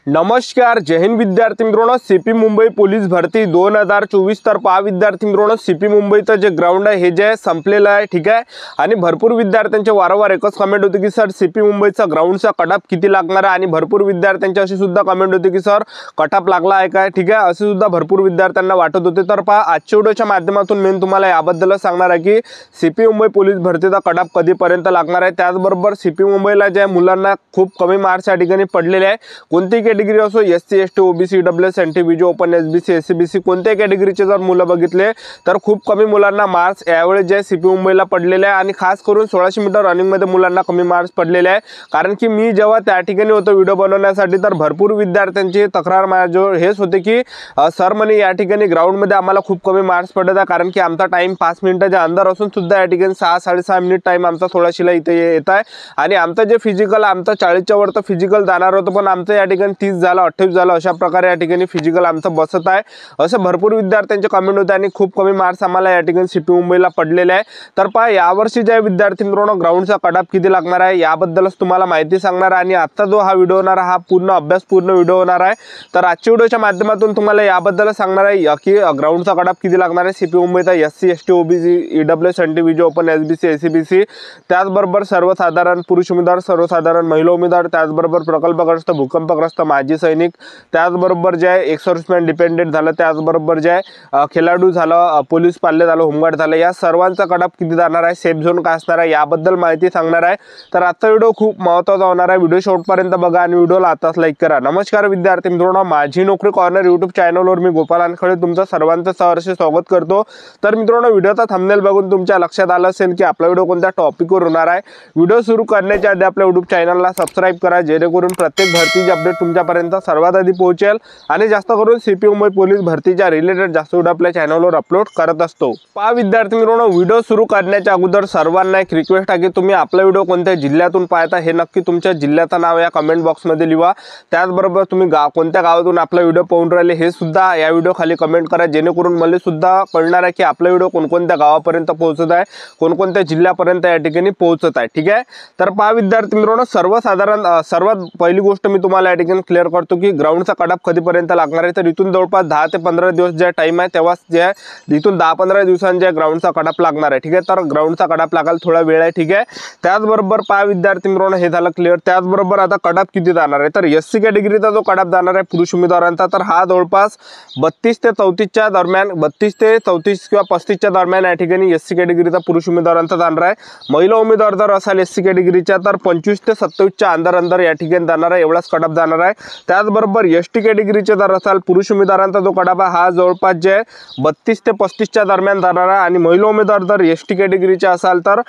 नमस्कार, जय हिंद विद्यार्थी मित्रांनो। सीपी मुंबई पोलीस भरती 2024 तर पहा विद्यार्थी मित्रांनो, सीपी मुंबईचं जे ग्राउंड आहे हे जे संपलेलं आहे, ठीक आहे। आणि भरपूर विद्यार्थ्यांचे वारंवार एकच कमेंट होते की सर सीपी मुंबईचा ग्राउंडचा कटअप किती लागणार आहे, आणि भरपूर विद्यार्थ्यांची अशी सुद्धा कमेंट होती की सर कटअप लागला आहे काय, ठीक आहे। असे सुद्धा भरपूर विद्यार्थ्यांना वाटत होते। तर पहा आजच्या व्हिडिओच्या माध्यमातून मी तुम्हाला याबद्दल सांगणार आहे की सीपी मुंबई पोलीस भरतीचा कटअप कधीपर्यंत लागणार आहे। त्याचबरोबर सीपी मुंबईला ज्या मुलांना खूप कमी मार्क्स या ठिकाणी पडलेले आहे, कोणती कॅटेगरी असो, SC ST OBC WS NTBG open SBC SCBC कोणत्या कॅटेगरीचे जर मुलं बघितले तर खूप कमी मुलांना मार्क्स यावेळेस जे सीपी मुंबईला पडलेले आहे। आणि खास करून 1600 मीटर रनिंग मध्ये मुलांना कमी मार्क्स पडलेले आहे। कारण की मी जेव्हा त्या ठिकाणी होतो व्हिडिओ बनवण्यासाठी तर भरपूर विद्यार्थ्यांची तक्रार माझ्याजवळ हेच होते की सर म्हणे या ठिकाणी ग्राउंड मध्ये आम्हाला खूप कमी मार्क्स पडत आहे, कारण की आमचा टाइम 5 मिनिटाच्या अंदर असून सुद्धा या ठिकाणी 6-6.5 मिनिट टाइम आमचा 1600ला इथे येत आहे। आणि आमचं जे फिजिकल आमचं 40च्या वर तर फिजिकल जाणार होतं, पण आमचं या ठिकाणी 30 झालं 28 झालं, अशा प्रकारे या ठिकाणी फिजिकल आमचं बसत आहे, असं भरपूर विद्यार्थ्यांचे कमेंट होते। आणि खूप कमी मार्क्स आम्हाला या ठिकाणी सीपी मुंबईला पडलेले आहे। तर पहा यावर्षी ज्या विद्यार्थी मित्रांनो ग्राउंडचा कटअप किती लागणार आहे याबद्दलच तुम्हाला माहिती सांगणार आहे। आणि आजचा जो हा व्हिडिओ होणार हा पूर्ण अभ्यासपूर्ण व्हिडिओ होणार आहे। तर आजच्या व्हिडिओच्या माध्यमातून तुम्हाला याबद्दल सांगणार आहे की ग्राउंडचा कटअप किती लागणार आहे सीपी मुंबईचा, SC ST OBC EWS NTBG open SBC SCBC, त्याचबरोबर सर्वसाधारण पुरुष उमेदवार, सर्वसाधारण महिला उमेदवार, त्याचबरोबर प्रकल्पग्रस्त, भूकंपग्रस्त, माजी सैनिक, त्याचबरोबर जे आहे एक्सर्व्हिसमॅन डिपेंडेंट झालं, त्याचबरोबर जे आहे खेळाडू झालं, पोलीस पाल्य झालं, होमगार्ड झालं, या सर्वांचा कटअप किती जाणार आहे, सेफ झोन काय असणार आहे याबद्दल माहिती सांगणार आहे। तर आजचा व्हिडिओ खूप महत्त्वाचा होणार आहे, व्हिडिओ शेवटपर्यंत बघा आणि व्हिडिओला आताच लाईक करा। नमस्कार विद्यार्थी मित्रांनो, माझी नोकरी कॉर्नर यूट्यूब चॅनलवर मी गोपाल वानखेडे तुमचं सर्वांचं सहर्ष स्वागत करतो। तर मित्रांनो, व्हिडिओचा थंबनेल बघून तुमच्या लक्षात आलं असेल की आपला व्हिडिओ कोणत्या टॉपिकवर होणार आहे। व्हिडिओ सुरू करण्याच्या आधी आपल्या यूट्यूब चॅनलला सबस्क्राइब करा, जेणेकरून प्रत्येक भरतीची अपडेट तुमच्यापर्यंत सर्वात आधी पोहोचेल। आणि जास्त करून सीपी मुंबई पोलीस भरतीच्या रिलेटेड जास्त व्हिडिओ आपल्या चॅनलवर अपलोड करत असतो। पहा विद्यार्थी मित्रांनो, व्हिडिओ सुरू करण्याच्या अगोदर सर्वांना एक रिक्वेस्ट आहे की तुम्ही आपला व्हिडिओ कोणत्या जिल्ह्यातून पाहता हे नक्की तुमच्या जिल्ह्याचं नाव या कमेंट बॉक्समध्ये लिहा। त्याचबरोबर तुम्ही कोणत्या गावातून आपला व्हिडिओ पाहून राहिले हे सुद्धा या व्हिडिओ खाली कमेंट करा, जेणेकरून मला सुद्धा कळणार आहे की आपला व्हिडिओ कोणकोणत्या गावापर्यंत पोहोचत आहे, कोणकोणत्या जिल्ह्यापर्यंत या ठिकाणी पोहोचत आहे, ठीक आहे। तर पहा विद्यार्थी मित्रांनो, सर्वात पहिली गोष्ट मी तुम्हाला या ठिकाणी क्लिअर करतो की ग्राउंडचा कटअप कधीपर्यंत लागणार आहे। तर इथून जवळपास 10 ते 15 दिवस जे टाइम आहे तेव्हा जे इथून 10-15 दिवसांच्या ग्राउंडचा कटअप लागणार आहे, ठीक आहे। तर ग्राउंडचा कटअप लागायला थोडा वेळ आहे, ठीक आहे। त्याचबरोबर पहा विद्यार्थी मित्रांनो, हे झालं क्लिअर। त्याचबरोबर आता कटअप किती जाणार आहे, तर एससी कॅटेगरीचा जो कटअप जाणार आहे पुरुष उमेदवारांचा, तर हा जवळपास 32 ते 34च्या दरम्यान, 32 ते 34 किंवा 35च्या दरम्यान या ठिकाणी एससी कॅटेगरीचा पुरुष उमेदवारांचा जाणार आहे। महिला उमेदवार जर असाल एससी कॅटेगरीच्या तर 25 ते 27च्या अंदर या ठिकाणी जाणार आहे, एवढाच कटअप जाणार आहे। त्याचबरोबर एसटी कॅटेगरीचे जर असाल पुरुष उमेदवारांचा जो कटअप आहे हा जवळपास जे 32 ते 35च्या दरम्यान जाणार आहे। आणि महिला उमेदवार जर एसटी कॅटेगरीचे असाल तर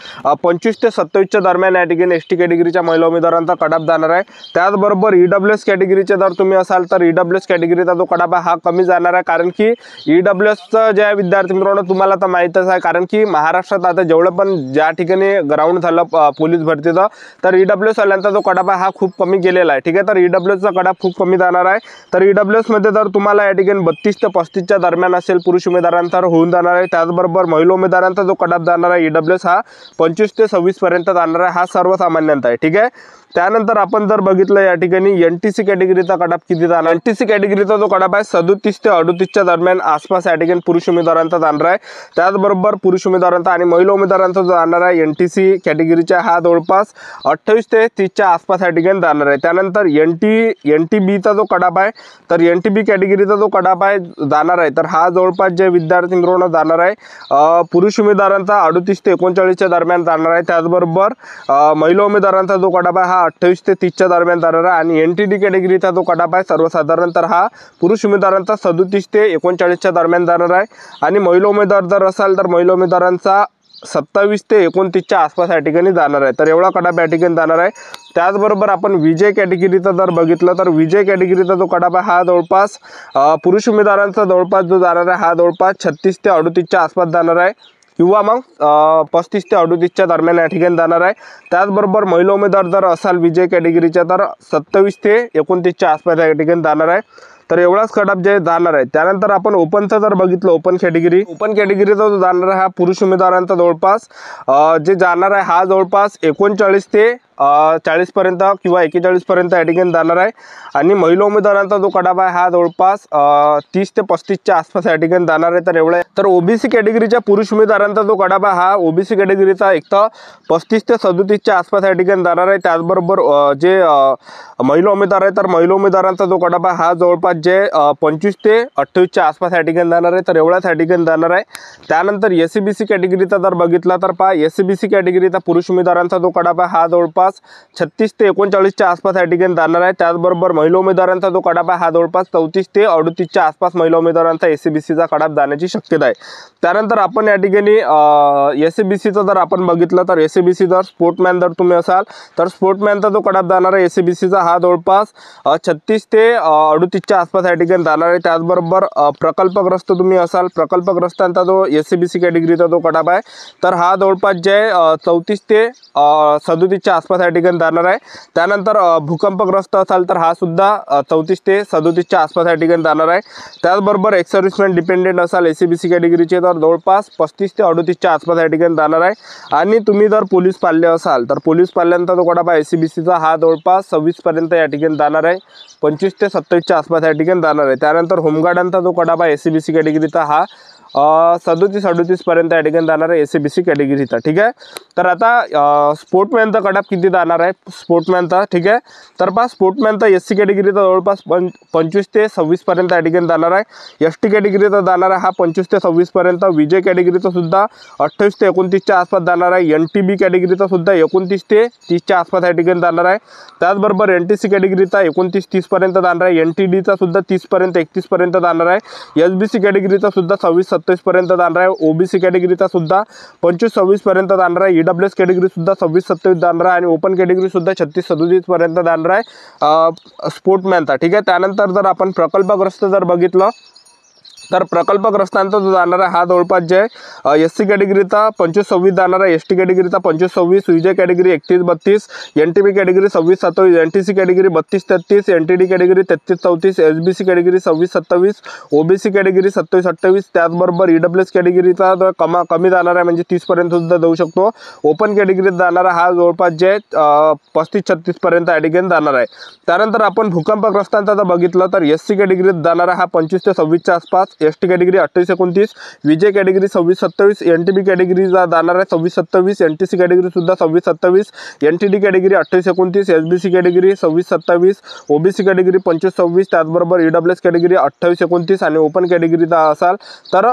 25 ते 27च्या दरम्यान या ठिकाणी एसटी कॅटेगरीच्या महिला उमेदवारांचा कटअप जाणार आहे। त्याचबरोबर ईडब्ल्यूएस कॅटेगरीचे जर तुम्ही असाल तर ईडब्ल्यूएस कॅटेगरीचा जो कटअप आहे हा कमी जाणार आहे, कारण की ईडब्ल्यूएसचं जे विद्यार्थी मित्रांनो तुम्हाला तर माहीतच आहे, कारण की महाराष्ट्रात आता जेवढं पण ज्या ठिकाणी ग्राउंड झालं पोलीस भरतीचं तर ईडब्ल्यूएस वाल्यांचा जो कटअप आहे हा खूप कमी गेलेला आहे, ठीक आहे। तर ईडब्ल्यूएसचा कटअप खूप कमी जाणार आहे। तर ईडब्ल्यूएस मध्ये जर तुम्हाला या ठिकाणी 32 ते 35च्या दरम्यान असेल पुरुष उमेदवारांचा होऊन जाणार आहे। त्याचबरोबर महिला उमेदवारांचा जो कटअप जाणार आहे ईडब्ल्यूएस हा 25 ते 26 पर्यंत जाणार आहे, हा सर्वसामान्यांचा आहे, ठीक आहे। त्यानंतर आपण जर बघितलं या ठिकाणी एनटीसी कॅटेगरीचा कटअप किती जाणार, एनटीसी कॅटेगरीचा जो कटअप आहे 37 ते 38च्या दरम्यान आसपास या ठिकाणी पुरुष उमेदवारांचा जाणार आहे। त्याचबरोबर पुरुष उमेदवारांचा आणि महिला उमेदवारांचा जो जाणार आहे एनटीसी कॅटेगरीचा हा जवळपास 28 ते 30च्या आसपास या ठिकाणी जाणार आहे। त्यानंतर एनटीबीचा जो कटअप आहे तर एनटीबी कॅटेगरीचा जो कटअप आहे जाणार आहे तर हा जवळपास जे विद्यार्थी मित्रांनो जाणार आहे पुरुष उमेदवारांचा 38 ते 39च्या दरम्यान जाणार आहे। त्याचबरोबर महिला उमेदवारांचा जो कटअप आहे हा 28 ते 30च्या दरम्यान जाणार आहे। आणि एनटीडी कॅटेगरीचा जो कटअप आहे सर्वसाधारण तर हा पुरुष उमेदवारांचा 37 ते 39च्या दरम्यान जाणार आहे। आणि महिला उमेदवार जर असाल तर महिला उमेदवारांचा 27 ते 29च्या आसपास या ठिकाणी जाणार आहे, तर एवढा कटअप या ठिकाणी जाणार आहे। त्याचबरोबर आपण विजय कॅटेगरीचा जर बघितलं तर विजय कॅटेगरीचा जो कटअप आहे हा जवळपास पुरुष उमेदवारांचा जवळपास जो जाणार आहे हा जवळपास 36 ते 38च्या आसपास जाणार आहे, किंवा मग 35 ते 38च्या दरम्यान या ठिकाणी जाणार आहे। त्याचबरोबर महिला उमेदवार जर असाल विजय कॅटेगरीच्या तर 27 ते 29च्या आसपास या ठिकाणी जाणार आहे, तर एवढाच कटअप जे जाणार आहे। त्यानंतर आपण ओपनचं जर बघितलं ओपन कॅटेगरीचा जो जाणार आहे हा पुरुष उमेदवारांचा जवळपास जे जाणार आहे हा जवळपास 39 ते 40 पर्यंत किंवा 41 पर्यंत या ठिकाणी जाणार आहे। आणि महिला उमेदवारांचा जो कडापा आहे हा जवळपास 30 ते 35च्या आसपास या ठिकाणी जाणार आहे। तर एवढा तर ओबीसी कॅटेगरीच्या पुरुष उमेदवारांचा जो कडापा हा ओबीसी कॅटेगरीचा एक तर 35 ते 37च्या आसपास या ठिकाणी जाणार आहे। त्याचबरोबर जे महिला उमेदवार आहे तर महिला उमेदवारांचा जो कडापा हा जवळपास जे 25 ते 28च्या आसपास या ठिकाणी जाणार आहे। तर एवढाच या ठिकाणी जाणार आहे। त्यानंतर एससीबीसी कॅटेगरीचा जर बघितला तर पहा एससीबीसी कॅटेगरीचा पुरुष उमेदवारांचा जो कडापा हा जवळपास 36 ते 39च्या आसपास या ठिकाणी जाणार आहे। त्याचबरोबर महिला उमेदवारांचा जो कडापा हा जवळपास 34 ते 38च्या आसपास महिला उमेदवारांचा एससीबीसीचा कडाप जाण्याची शक्यता आहे। त्यानंतर आपण या ठिकाणी एससीबीसीचा जर आपण बघितलं तर एससीबीसी जर स्पोर्टमॅन जर तुम्ही असाल तर स्पोर्टमॅनचा जो कडाप जाणार आहे एससीबीसीचा हा जवळपास 36 ते 38च्या आसपास या ठिकाणी जाणार आहे। त्याचबरोबर प्रकल्पग्रस्त तुम्ही असाल प्रकल्पग्रस्तांचा जो एससीबीसी कॅटेगरीचा जो कडाप आहे तर हा जवळपास जे 34 ते 37च्या आसपास या ठिकाणी जाणार आहे। त्यानंतर भूकंपग्रस्त असाल तर हा सुद्धा 34 ते 37च्या आसपास या ठिकाणी जाणार आहे। त्याचबरोबर एक्स सर्व्हिसमॅन डिपेंडेंट असाल एससीबीसी कॅटेगरीचे तर जवळपास 35 ते 38च्या आसपास या ठिकाणी जाणार आहे। आणि तुम्ही जर पोलीस पाल्य असाल तर पोलीस पाल्यांचा जो कडापा एससीबीसीचा हा जवळपास 26 पर्यंत या ठिकाणी जाणार आहे। 25 ते 27च्या आसपास या ठिकाणी जाणार आहे। त्यानंतर होमगार्डांचा जो कडापा एससीबीसी कॅटेगरीचा हा 37-38 पर्यंत या ठिकाणी जाणार आहे एससीबीसी कॅटेगरीचा। ठीक आहे। तर आता स्पोर्टमॅनचा कडाप किती जाणार आहे स्पोर्टमॅनचा, ठीक आहे। तर पहा स्पोर्टमॅनचा एससी कॅटेगरीचा जवळपास 25 ते 26 पर्यंत या ठिकाणी जाणार आहे। एसटी कॅटेगरीचा जाणार आहे हा 25 ते 26 पर्यंत। विजय कॅटेगरीचा सुद्धा 28 ते 29च्या आसपास जाणार आहे। एनटीबी कॅटेगरीचा सुद्धा 29 ते 30च्या आसपास या ठिकाणी जाणार आहे। त्याचबरोबर एनटीसी कॅटेगरीचा 29-30 पर्यंत जाणार आहे। एनटीडीचा सुद्धा 30 पर्यंत 31 पर्यंत जाणार आहे। एसबीसी कॅटेगरीचा सुद्धा 26-27 पर्यंत जाणार आहे। ओबीसी कॅटेगरीचा सुद्धा 25-26 पर्यंत जाणार आहे। ईडब्ल्यूएस कॅटेगरी सुद्धा 26-27 जाणार आहे। आणि ओपन कॅटेगरी सुद्धा 36-37 पर्यंत जाणार आहे स्पोर्टमॅनचा। ठीक आहे। त्यानंतर जर आपण प्रकल्पग्रस्त जर बघितलं तर प्रकल्पग्रस्तांचा जो जाणार आहे हा जवळपास जे एससी कॅटेगरीचा 25-26 जाणार आहे। एसटी कॅटेगरीचा 25-26, VJ category 31-32, NTB category 26-27, NTC category 32-33, NTD category 33-34, SBC category 26-27, OBC category 27-28। त्याचबरोबर ईडब्ल्यूएस कॅटेगरीचा जो कमी जाणार आहे म्हणजे 30 पर्यंत सुद्धा जाऊ शकतो। ओपन कॅटेगरीत जाणारा हा जवळपास जे 35-36 पर्यंत या ठिकाणी जाणार आहे। त्यानंतर आपण भूकंपग्रस्तांचा जर बघितलं तर एससी कॅटेगरीत जाणारा हा 25 ते 26च्या आसपास, एसटी कॅटेगरी 28-29, विजय कॅटेगरी 26-27, एनटीबी कॅटेगरीचा जाणार आहे 26-27, एनटीसी कॅटेगरी सुद्धा 26-27, NTD category 28-29, SBC category 26-27, OBC category 25-26, त्याचबरोबर ईडब्ल्यूएस कॅटेगरी 28-29 आणि ओपन कॅटेगरीचा असाल तर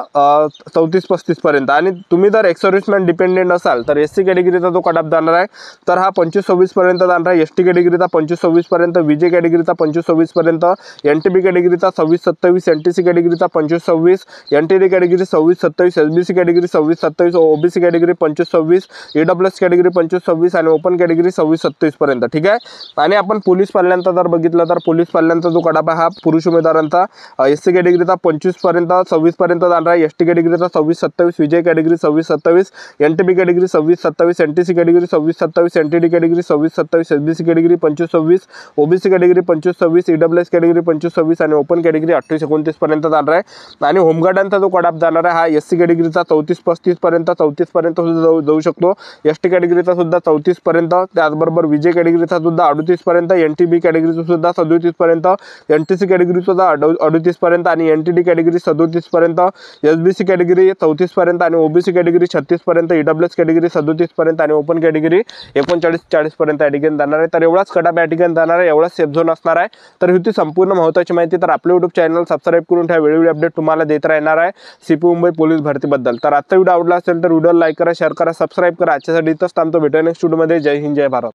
34-35 पर्यंत। आणि तुम्ही जर एक्स सर्व्हिसमॅन डिपेंडेंट असाल तर एससी कॅटेगरीचा जो कडाप जाणार आहे तर हा 25-26 पर्यंत जाणार आहे। एसटी कॅटेगरीचा 25-26 पर्यंत, विजय कॅटेगरीचा 25-26 पर्यंत, एनटीबी कॅटेगरीचा 26-27, एनटीसी कॅटेगरीचा 25-26, NTD category 26-27, SBC category 26-27, OBC category 25-26, EWS category 25-26 आणि ओपन कॅटेगरी 26-27 पर्यंत। ठीक आहे। आणि आपण पोलीस पाल्यांचा जर बघितलं तर पोलीस पाल्यांचा जो कडापा हा पुरुष उमेदवारांचा एससी कॅटेगरीचा 25 पर्यंत 26 पर्यंत जाणार आहे। एसटी कॅटेगरीचा 26-27, VJ category 26-27, NTB category 26-27, NTC category 26-27, NTD category 26-27, SBC category 25-26, OBC category 25-26, EWS category 25-26 आणि ओपन कॅटेगरी 28-29 पर्यंत जाणार आहे। आणि होमगार्डांचा जो कडाप जाणार आहे हा एससी कॅटेगरीचा 34-35 पर्यंत 34 पर्यंत सुद्धा जाऊ शकतो। एसटी कॅटेगरीचा सुद्धा 34 पर्यंत, त्याचबरोबर विजय कॅटेगरीचा सुद्धा 38 पर्यंत, एनटीबी कॅटेगरीचा सुद्धा 37 पर्यंत, एनटीसी कॅटेगरी सुद्धा 38 पर्यंत आणि एनटीडी कॅटेगरी 37 पर्यंत, एसबीसी कॅटेगरी 34 पर्यंत आणि ओबीसी कॅटेगरी 36 पर्यंत, ईडब्ल्यूएस कॅटेगरी 37 पर्यंत आणि ओपन कॅटेगरी 39-40 पर्यंत या ठिकाणी जाणार आहे। तर एवढाच कडाप या ठिकाणी जाणार आहे, एवढाच सेफ झोन असणार आहे। तर ही संपूर्ण महत्त्वाची माहिती। तर आपले YouTube चॅनल सबस्क्राईब करून ठेवा, वेळोवेळी अपडेट तुम्हाला देत राहणार आहे सीपी मुंबई पोलीस भरतीबद्दल। तर आजचा व्हिडिओ आवडला असेल तर व्हिडिओला लाईक करा, शेअर करा, सबस्क्राईब करा। आजच्यासाठी इथंच थांबतो, भेटूया नेक्स्ट व्हिडिओमध्ये। जय हिंद, जय भारत।